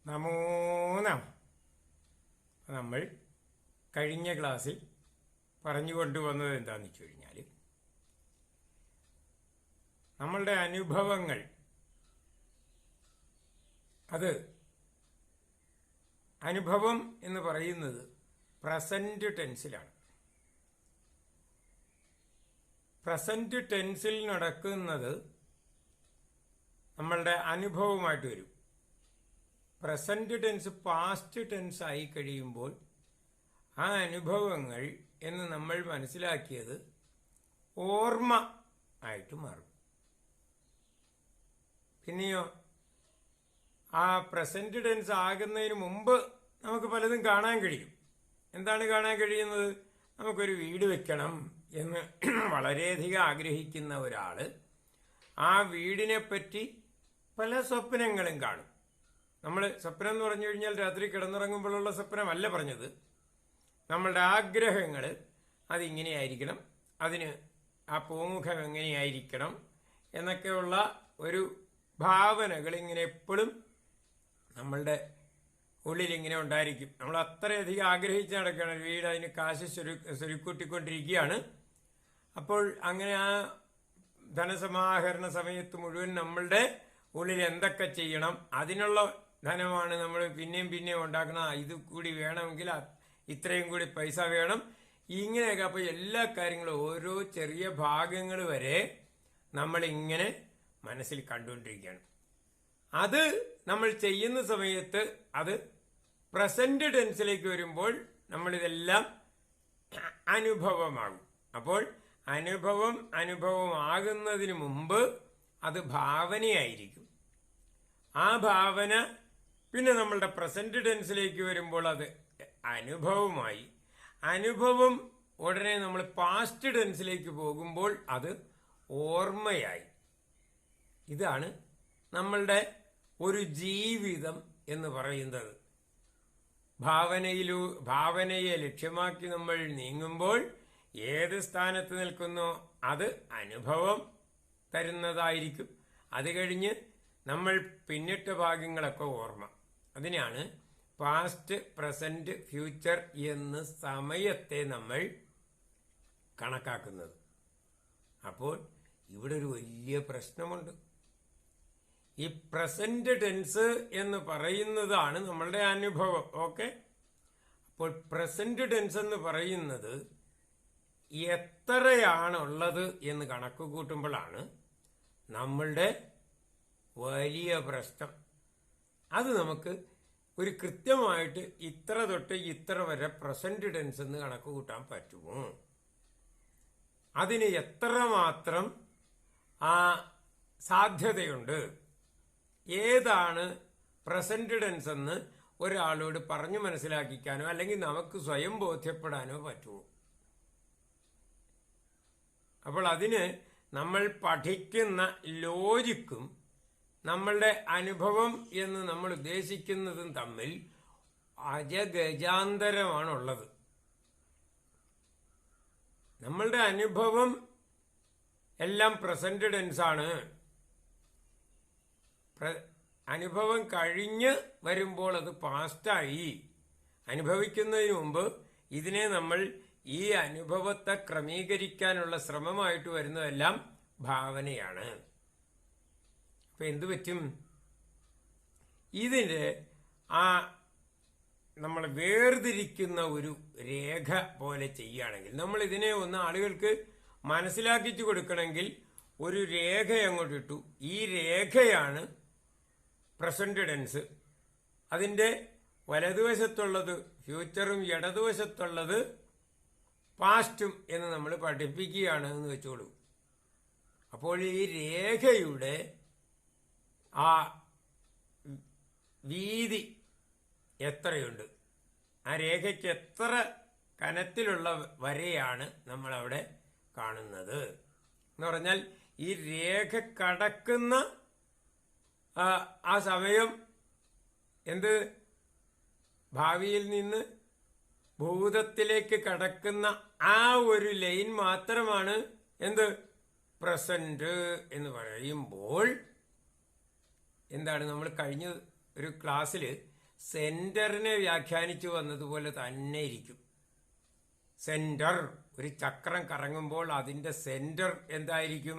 നമോ നമ. നമ്മൾ കഴിഞ്ഞ ക്ലാസ്സിൽ പറഞ്ഞുകൊണ്ടുവന്നത് എന്താണെന്ന് വെച്ച് കഴിഞ്ഞാൽ, നമ്മളുടെ അനുഭവങ്ങൾ അനുഭവം എന്ന് പറയുന്നത് പ്രസന്റ് ടെൻസിലാണ്. പ്രസന്റ് ടെൻസിൽ നടക്കുന്നത് നമ്മളുടെ അനുഭവമായിട്ട് വരും. പ്രസന്റ് ടെൻസ് പാസ്റ്റ് ടെൻസ് ആയി കഴിയുമ്പോൾ ആ അനുഭവങ്ങൾ എന്ന് നമ്മൾ മനസ്സിലാക്കിയത് ഓർമ്മ ആയിട്ട് മാറും. പിന്നെയോ ആ പ്രസന്റ് ടെൻസ് ആകുന്നതിന് മുമ്പ് നമുക്ക് പലതും കാണാൻ കഴിയും. എന്താണ് കാണാൻ കഴിയുന്നത്? നമുക്കൊരു വീട് വെക്കണം എന്ന് വളരെയധികം ആഗ്രഹിക്കുന്ന ഒരാൾ ആ വീടിനെ പറ്റി പല സ്വപ്നങ്ങളും കാണും. നമ്മൾ സ്വപ്നം എന്ന് പറഞ്ഞു കഴിഞ്ഞാൽ രാത്രി കിടന്നുറങ്ങുമ്പോഴുള്ള സ്വപ്നമല്ല പറഞ്ഞത്. നമ്മളുടെ ആഗ്രഹങ്ങൾ അതിങ്ങനെയായിരിക്കണം, അതിന് ആ പൂമുഖം എങ്ങനെയായിരിക്കണം എന്നൊക്കെയുള്ള ഒരു ഭാവനകൾ ഇങ്ങനെ എപ്പോഴും നമ്മളുടെ ഉള്ളിൽ ഇങ്ങനെ ഉണ്ടായിരിക്കും. നമ്മൾ അത്രയധികം ആഗ്രഹിച്ച് നടക്കുകയാണ്. വീട് അതിന് കാശ് സ്വരുക്കൂട്ടിക്കൊണ്ടിരിക്കുകയാണ്. അപ്പോൾ അങ്ങനെ ആ ധനസമാഹരണ സമയത്ത് മുഴുവൻ നമ്മളുടെ ഉള്ളിൽ എന്തൊക്കെ ചെയ്യണം, അതിനുള്ള ധനമാണ് നമ്മൾ പിന്നെയും ഉണ്ടാക്കണം. ഇത് കൂടി വേണമെങ്കിൽ ഇത്രയും കൂടി പൈസ വേണം, ഇങ്ങനെയൊക്കെ. അപ്പോൾ എല്ലാ കാര്യങ്ങളും ഓരോ ചെറിയ ഭാഗങ്ങൾ വരെ നമ്മളിങ്ങനെ മനസ്സിൽ കണ്ടുകൊണ്ടിരിക്കുകയാണ്. അത് നമ്മൾ ചെയ്യുന്ന സമയത്ത് അത് പ്രസന്റ് ടെൻസിലേക്ക് വരുമ്പോൾ നമ്മളിതെല്ലാം അനുഭവമാകും. അപ്പോൾ അനുഭവമാകുന്നതിന് മുമ്പ് അത് ഭാവനയായിരിക്കും. ആ ഭാവന പിന്നെ നമ്മളുടെ പ്രസന്റ് ടെൻസിലേക്ക് വരുമ്പോൾ അത് അനുഭവമായി. അനുഭവം ഉടനെ നമ്മൾ പാസ്റ്റ് ടെൻസിലേക്ക് പോകുമ്പോൾ അത് ഓർമ്മയായി. ഇതാണ് നമ്മളുടെ ജീവിതം എന്ന് പറയുന്നത്. ഭാവനയെ ലക്ഷ്യമാക്കി നമ്മൾ നീങ്ങുമ്പോൾ ഏത് സ്ഥാനത്ത് നിൽക്കുന്നോ അത് അനുഭവം തരുന്നതായിരിക്കും. അത് കഴിഞ്ഞ് നമ്മൾ പിന്നിട്ട ഭാഗങ്ങളൊക്കെ ഓർമ്മ. അതിനാണ് പാസ്റ്റ്, പ്രസന്റ്, ഫ്യൂച്ചർ എന്ന് സമയത്തെ നമ്മൾ കണക്കാക്കുന്നത്. അപ്പോൾ ഇവിടെ ഒരു വലിയ പ്രശ്നമുണ്ട്. ഈ പ്രസന്റ് ടെൻസ് എന്ന് പറയുന്നതാണ് നമ്മളുടെ അനുഭവം. ഓക്കെ, അപ്പോൾ പ്രസന്റ് ടെൻസ് എന്ന് പറയുന്നത് എത്രയാണുള്ളത് എന്ന് കണക്ക് കൂട്ടുമ്പോഴാണ് നമ്മളുടെ വലിയ പ്രശ്നം. അത് നമുക്ക് ഒരു കൃത്യമായിട്ട് ഇത്ര തൊട്ട് ഇത്ര വരെ പ്രസന്റ് ടെൻസ് എന്ന് കണക്ക് കൂട്ടാൻ പറ്റുമോ? അതിന് എത്രമാത്രം സാധ്യതയുണ്ട്? ഏതാണ് പ്രസന്റ് ടെൻസ് എന്ന് ഒരാളോട് പറഞ്ഞു മനസ്സിലാക്കിക്കാനോ അല്ലെങ്കിൽ നമുക്ക് സ്വയം ബോധ്യപ്പെടാനോ പറ്റുമോ? അപ്പോൾ അതിന് നമ്മൾ പഠിക്കുന്ന ലോജിക്കും നമ്മളുടെ അനുഭവം എന്ന് നമ്മൾ ഉദ്ദേശിക്കുന്നതും തമ്മിൽ അജഗജാന്തരമാണുള്ളത്. നമ്മളുടെ അനുഭവം എല്ലാം പ്രസന്റ് ടെൻസാണ്. അനുഭവം കഴിഞ്ഞ് വരുമ്പോൾ അത് പാസ്റ്റായി. അനുഭവിക്കുന്നതിന് മുമ്പ് ഇതിനെ നമ്മൾ ഈ അനുഭവത്തെ ക്രമീകരിക്കാനുള്ള ശ്രമമായിട്ട് വരുന്നതെല്ലാം ഭാവനയാണ്. അപ്പൊ എന്തു പറ്റും? ഇതിന്റെ നമ്മൾ വേർതിരിക്കുന്ന ഒരു രേഖ പോലെ ചെയ്യുകയാണെങ്കിൽ, നമ്മൾ ഇതിനെ ഒന്ന് ആളുകൾക്ക് മനസ്സിലാക്കിച്ചു കൊടുക്കണമെങ്കിൽ ഒരു രേഖ അങ്ങോട്ട് ഇട്ടു. ഈ രേഖയാണ് പ്രസന്റ് ടെൻസ്. അതിന്റെ വലതുവശത്തുള്ളത് ഫ്യൂച്ചറും ഇടതുവശത്തുള്ളത് പാസ്റ്റും എന്ന് നമ്മൾ പഠിപ്പിക്കുകയാണ് എന്ന് വെച്ചോളൂ. അപ്പോൾ ഈ രേഖയുടെ ആ വീതി എത്രയുണ്ട്, ആ രേഖയ്ക്ക് എത്ര കനത്തിലുള്ള വരെയാണ് നമ്മളവിടെ കാണുന്നത് എന്ന് പറഞ്ഞാൽ, ഈ രേഖ കടക്കുന്ന ആ സമയം ഭാവിയിൽ നിന്ന് ഭൂതത്തിലേക്ക് കടക്കുന്ന ആ ഒരു ലൈൻ മാത്രമാണ് പ്രസന്റ് എന്ന് പറയുമ്പോൾ എന്താണ് നമ്മൾ കഴിഞ്ഞ ഒരു ക്ലാസ്സിൽ സെന്ററിനെ വ്യാഖ്യാനിച്ചു വന്നതുപോലെ തന്നെ ഇരിക്കും. സെന്റർ, ഒരു ചക്രം കറങ്ങുമ്പോൾ അതിന്റെ സെന്റർ എന്തായിരിക്കും?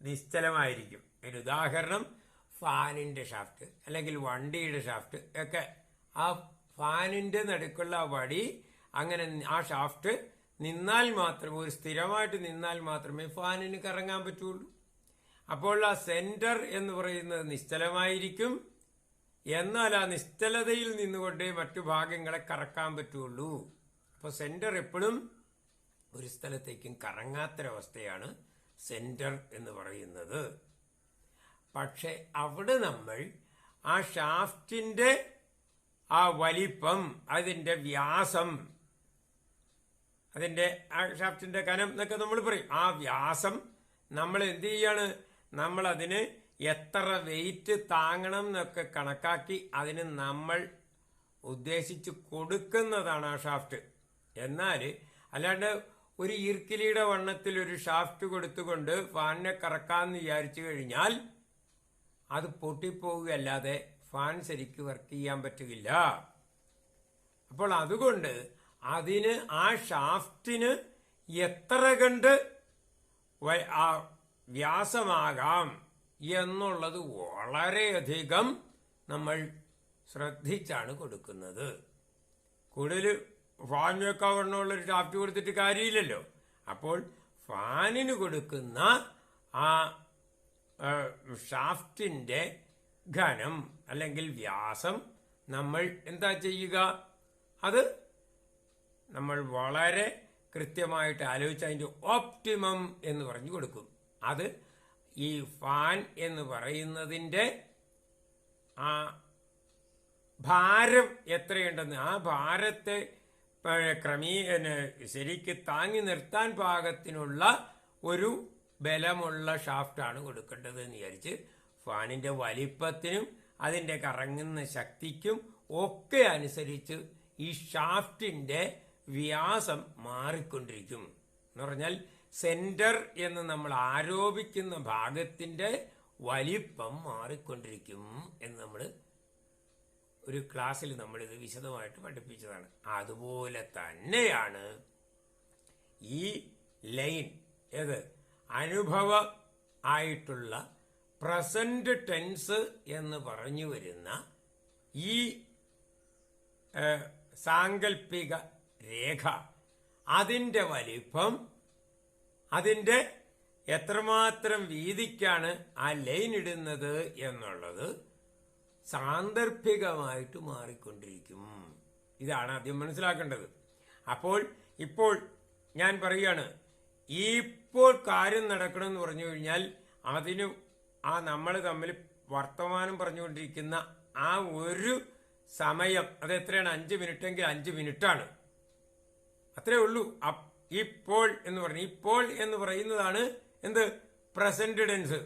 നിശ്ചലമായിരിക്കും. ഒരു ഉദാഹരണം, ഫാനിന്റെ ഷാഫ്റ്റ് അല്ലെങ്കിൽ വണ്ടിയുടെ ഷാഫ്റ്റ് ഒക്കെ. ആ ഫാനിന്റെ നടുക്കുള്ള ആ വടി, അങ്ങനെ ആ ഷാഫ്റ്റ് നിന്നാൽ മാത്രമേ, ഒരു സ്ഥിരമായിട്ട് നിന്നാൽ മാത്രമേ ഫാനിന് കറങ്ങാൻ പറ്റുള്ളൂ. അപ്പോൾ ആ സെന്റർ എന്ന് പറയുന്നത് നിശ്ചലമായിരിക്കും. എന്നാൽ ആ നിശ്ചലതയിൽ നിന്നുകൊണ്ടേ മറ്റു ഭാഗങ്ങളെ കറക്കാൻ പറ്റുള്ളൂ. അപ്പോൾ സെന്റർ എപ്പോഴും ഒരു സ്ഥലത്തേക്കും കറങ്ങാത്തൊരവസ്ഥയാണ് സെന്റർ എന്ന് പറയുന്നത്. പക്ഷെ അവിടെ നമ്മൾ ആ ഷാഫ്റ്റിന്റെ ആ വലിപ്പം, അതിന്റെ വ്യാസം, അതിന്റെ ആ ഷാഫ്റ്റിന്റെ കനം എന്നൊക്കെ നമ്മൾ പറയും. ആ വ്യാസം നമ്മൾ എന്ത് ചെയ്യാണ്? നമ്മൾ അതിന് എത്ര വെയിറ്റ് താങ്ങണം എന്നൊക്കെ കണക്കാക്കി അതിന് നമ്മൾ ഉദ്ദേശിച്ച് കൊടുക്കുന്നതാണ് ആ ഷാഫ്റ്റ്. എന്നാൽ അല്ലാണ്ട് ഒരു ഈർക്കിലിയുടെ വണ്ണത്തിൽ ഒരു ഷാഫ്റ്റ് കൊടുത്തുകൊണ്ട് ഫാനിനെ കറക്കാമെന്ന് വിചാരിച്ചു കഴിഞ്ഞാൽ അത് പൊട്ടിപ്പോവുകയല്ലാതെ ഫാൻ ശരിക്ക് വർക്ക് ചെയ്യാൻ പറ്റുകയില്ല. അപ്പോൾ അതുകൊണ്ട് അതിന് ആ ഷാഫ്റ്റിന് എത്ര കണ്ട് വ്യാസമാകാം എന്നുള്ളത് വളരെയധികം നമ്മൾ ശ്രദ്ധിച്ചാണ് കൊടുക്കുന്നത്. കൂടുതൽ ഫാനിനൊക്കെ വണ്ണമുള്ളൊരു ഷാഫ്റ്റ് കൊടുത്തിട്ട് കാര്യമില്ലല്ലോ. അപ്പോൾ ഫാനിന് കൊടുക്കുന്ന ആ ഷാഫ്റ്റിന്റെ ഘനം അല്ലെങ്കിൽ വ്യാസം നമ്മൾ എന്താ ചെയ്യുക? അത് നമ്മൾ വളരെ കൃത്യമായിട്ട് ആലോചിച്ച് അതിൻ്റെ ഓപ്റ്റിമം എന്ന് പറഞ്ഞു കൊടുക്കും. അത് ഈ ഫാൻ എന്ന് പറയുന്നതിൻ്റെ ആ ഭാരം എത്രയുണ്ടെന്ന്, ആ ഭാരത്തെ ശരിക്ക് താങ്ങി നിർത്താൻ പാകത്തിനുള്ള ഒരു ബലമുള്ള ഷാഫ്റ്റാണ് കൊടുക്കേണ്ടത് എന്ന് വിചാരിച്ച് ഫാനിന്റെ വലിപ്പത്തിനും അതിന്റെ കറങ്ങുന്ന ശക്തിക്കും ഒക്കെ അനുസരിച്ച് ഈ ഷാഫ്റ്റിന്റെ വ്യാസം മാറിക്കൊണ്ടിരിക്കും. എന്ന് പറഞ്ഞാൽ സെന്റർ എന്ന് നമ്മൾ ആരോപിക്കുന്ന ഭാഗത്തിന്റെ വലിപ്പം മാറിക്കൊണ്ടിരിക്കും എന്ന് നമ്മൾ ഒരു ക്ലാസ്സിൽ നമ്മളിത് വിശദമായിട്ട് പഠിപ്പിച്ചതാണ്. അതുപോലെ തന്നെയാണ് ഈ ലൈൻ, ഏത് അനുഭവ ആയിട്ടുള്ള പ്രസന്റ് ടെൻസ് എന്ന് പറഞ്ഞു വരുന്ന ഈ സാങ്കല്പിക രേഖ, അതിൻ്റെ വലിപ്പം, അതിൻ്റെ എത്രമാത്രം വീതിക്കാണ് ആ ലൈൻ ഇടുന്നത് എന്നുള്ളത് സാന്ദർഭികമായിട്ട് മാറിക്കൊണ്ടിരിക്കും. ഇതാണ് ആദ്യം മനസ്സിലാക്കേണ്ടത്. അപ്പോൾ ഇപ്പോൾ ഞാൻ പറയുകയാണ്, ഇപ്പോൾ കാര്യം നടക്കണമെന്ന് പറഞ്ഞു കഴിഞ്ഞാൽ അതിന് ആ നമ്മൾ തമ്മിൽ വർത്തമാനം പറഞ്ഞുകൊണ്ടിരിക്കുന്ന ആ ഒരു സമയം, അത് എത്രയാണ്? 5 മിനിറ്റെങ്കിൽ 5 മിനിറ്റാണ്. അത്രേ ഉള്ളൂ. ഇപ്പോൾ എന്ന് പറഞ്ഞു, ഇപ്പോൾ എന്ന് പറയുന്നതാണ് എന്ത്? Present tense.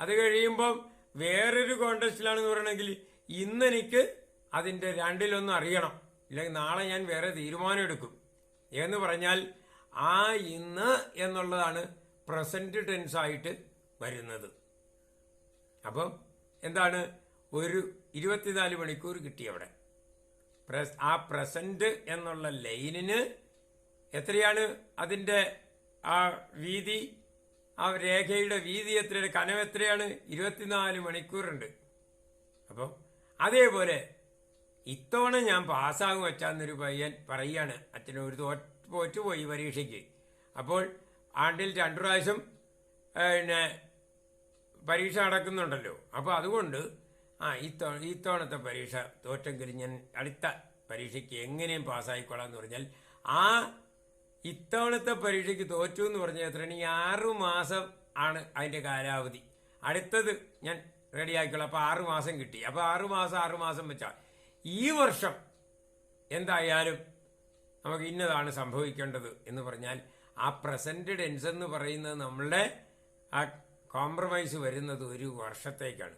അത് കഴിയുമ്പം വേറൊരു കോണ്ടെക്സ്റ്റിലാണെന്ന് പറയണമെങ്കിൽ ഇന്നെനിക്ക് അതിന്റെ രണ്ടിലൊന്നും അറിയണം, ഇല്ലെങ്കിൽ നാളെ ഞാൻ വേറെ തീരുമാനം എടുക്കും എന്ന് പറഞ്ഞാൽ ആ ഇന്ന് എന്നുള്ളതാണ് പ്രസന്റ് ടെൻസ് ആയിട്ട് വരുന്നത്. അപ്പം എന്താണ്? ഒരു 24 മണിക്കൂർ കിട്ടി അവിടെ. ആ പ്രസന്റ് എന്നുള്ള ലൈനിന് എത്രയാണ് അതിന്റെ ആ വീതി, ആ രേഖയുടെ വീതി എത്രയാണ്, കനം എത്രയാണ്? 24 മണിക്കൂറുണ്ട്. അപ്പം അതേപോലെ ഇത്തവണ ഞാൻ പാസ്സാകും വെച്ചാന്നൊരു പയ്യൻ പറയാണ്, അച്ഛന് ഒരു തോറ്റുപോയി പരീക്ഷയ്ക്ക്. അപ്പോൾ ആണ്ടിൽ 2 പ്രാവശ്യം പിന്നെ പരീക്ഷ നടക്കുന്നുണ്ടല്ലോ. അപ്പോൾ അതുകൊണ്ട് ഇത്തവണത്തെ പരീക്ഷ തോറ്റെങ്കിലും ഞാൻ അടുത്ത പരീക്ഷയ്ക്ക് എങ്ങനെയും പാസ്സായിക്കോളാം എന്ന് പറഞ്ഞാൽ ആ ഇത്തവണത്തെ പരീക്ഷയ്ക്ക് തോറ്റു എന്ന് പറഞ്ഞാൽ എത്രയാണ്? 6 മാസം ആണ് അതിന്റെ കാലാവധി. അടുത്തത് ഞാൻ റെഡിയാക്കിക്കോളാം. അപ്പോൾ 6 മാസം കിട്ടി. അപ്പോൾ 6 മാസം വെച്ചാൽ ഈ വർഷം എന്തായാലും നമുക്ക് ഇന്നതാണ് സംഭവിക്കേണ്ടത് എന്ന് പറഞ്ഞാൽ ആ പ്രസന്റ് ടെൻസ് എന്ന് പറയുന്നത് നമ്മളുടെ ആ കോംപ്രമൈസ് വരുന്നത് 1 വർഷത്തേക്കാണ്.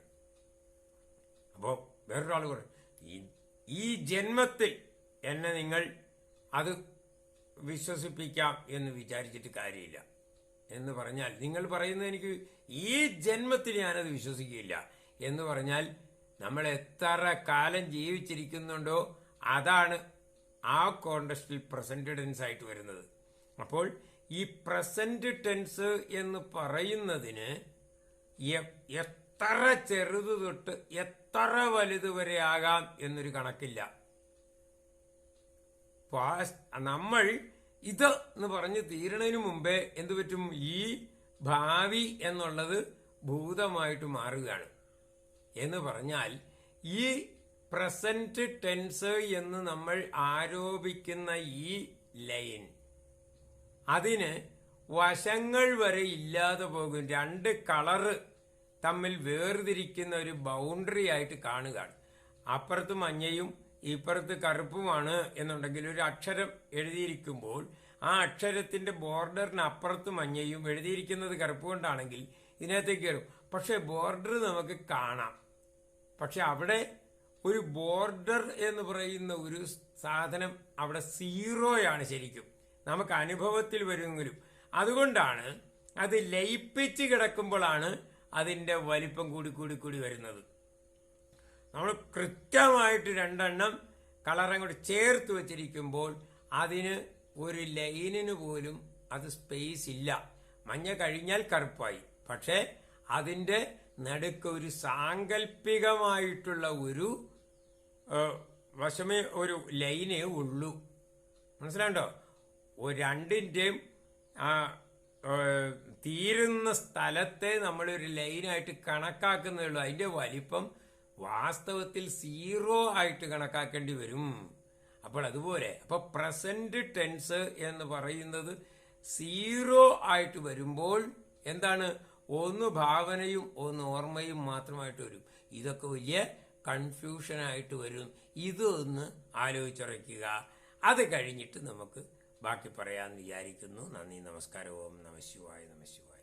അപ്പോൾ വേറൊരാൾ പറയും, ഈ ജന്മത്തിൽ എന്നെ നിങ്ങൾ അത് വിശ്വസിപ്പിക്കാം എന്ന് വിചാരിച്ചിട്ട് കാര്യമില്ല എന്ന് പറഞ്ഞാൽ, നിങ്ങൾ പറയുന്നത് എനിക്ക് ഈ ജന്മത്തിൽ ഞാനത് വിശ്വസിക്കില്ല എന്ന് പറഞ്ഞാൽ നമ്മൾ എത്ര കാലം ജീവിച്ചിരിക്കുന്നുണ്ടോ അതാണ് ആ കോണ്ടസ്റ്റിൽ പ്രസന്റ് ടെൻസ് ആയിട്ട് വരുന്നത്. അപ്പോൾ ഈ പ്രസന്റ് ടെൻസ് എന്ന് പറയുന്നതിന് എത്ര ചെറുത് തൊട്ട് എത്ര വലുത് വരെ ആകാം എന്നൊരു കണക്കില്ല. നമ്മൾ ഇത് എന്ന് പറഞ്ഞ് തീരണതിന് മുമ്പേ എന്തു പറ്റും? ഈ ഭാവി എന്നുള്ളത് ഭൂതമായിട്ട് മാറുകയാണ്. എന്ന് പറഞ്ഞാൽ ഈ പ്രസന്റ് ടെൻസ് എന്ന് നമ്മൾ ആരോപിക്കുന്ന ഈ ലൈൻ അതിന് വശങ്ങൾ വരെ ഇല്ലാതെ പോകും. രണ്ട് കളറ് തമ്മിൽ വേർതിരിക്കുന്ന ഒരു ബൗണ്ടറി ആയിട്ട് കാണുകയാണ്. അപ്പുറത്ത് മഞ്ഞയും ഇപ്പുറത്ത് കറുപ്പുമാണ് എന്നുണ്ടെങ്കിൽ ഒരു അക്ഷരം എഴുതിയിരിക്കുമ്പോൾ ആ അക്ഷരത്തിന്റെ ബോർഡറിന് അപ്പുറത്ത് മഞ്ഞയും എഴുതിയിരിക്കുന്നത് കറുപ്പ് കൊണ്ടാണെങ്കിൽ ഇതിനകത്തേക്ക് കയറും. പക്ഷെ ബോർഡർ നമുക്ക് കാണാം. പക്ഷെ അവിടെ ഒരു ബോർഡർ എന്ന് പറയുന്ന ഒരു സാധനം അവിടെ സീറോയാണ് ശരിക്കും നമുക്ക് അനുഭവത്തിൽ വരുമെങ്കിലും. അതുകൊണ്ടാണ് അത് ലയിപ്പിച്ച് കിടക്കുമ്പോഴാണ് അതിന്റെ വലിപ്പം കൂടി കൂടി കൂടി വരുന്നത്. നമ്മൾ കൃത്യമായിട്ട് രണ്ടെണ്ണം കളറങ്ങോട്ട് ചേർത്ത് വെച്ചിരിക്കുമ്പോൾ അതിന് ഒരു ലൈനിന് പോലും അത് സ്പേസ് ഇല്ല. മഞ്ഞ കഴിഞ്ഞാൽ കറുപ്പായി. പക്ഷെ അതിന്റെ നടുക്ക് ഒരു സാങ്കല്പികമായിട്ടുള്ള ഒരു വശമേ ഒരു ലൈനേ ഉള്ളൂ. മനസ്സിലാണ്ടോ? രണ്ടിൻ്റെയും തീരുന്ന സ്ഥലത്തെ നമ്മളൊരു ലൈനായിട്ട് കണക്കാക്കുന്നേ ഉള്ളൂ. അതിന്റെ വലിപ്പം വാസ്തവത്തിൽ സീറോ ആയിട്ട് കണക്കാക്കേണ്ടി വരും. അപ്പോൾ അതുപോലെ അപ്പോൾ പ്രസന്റ് ടെൻസ് എന്ന് പറയുന്നത് സീറോ ആയിട്ട് വരുമ്പോൾ എന്താണ്? ഒന്ന് ഭാവനയും ഒന്ന് ഓർമ്മയും മാത്രമായിട്ട് വരും. ഇതൊക്കെ വലിയ കൺഫ്യൂഷനായിട്ട് വരും. ഇതൊന്ന് ആലോചിച്ചുറയ്ക്കുക. അത് കഴിഞ്ഞിട്ട് നമുക്ക് ബാക്കി പറയാമെന്ന് വിചാരിക്കുന്നു. നന്ദി, നമസ്കാരം. ഓം നമഃ ശിവായ, നമഃ ശിവായ.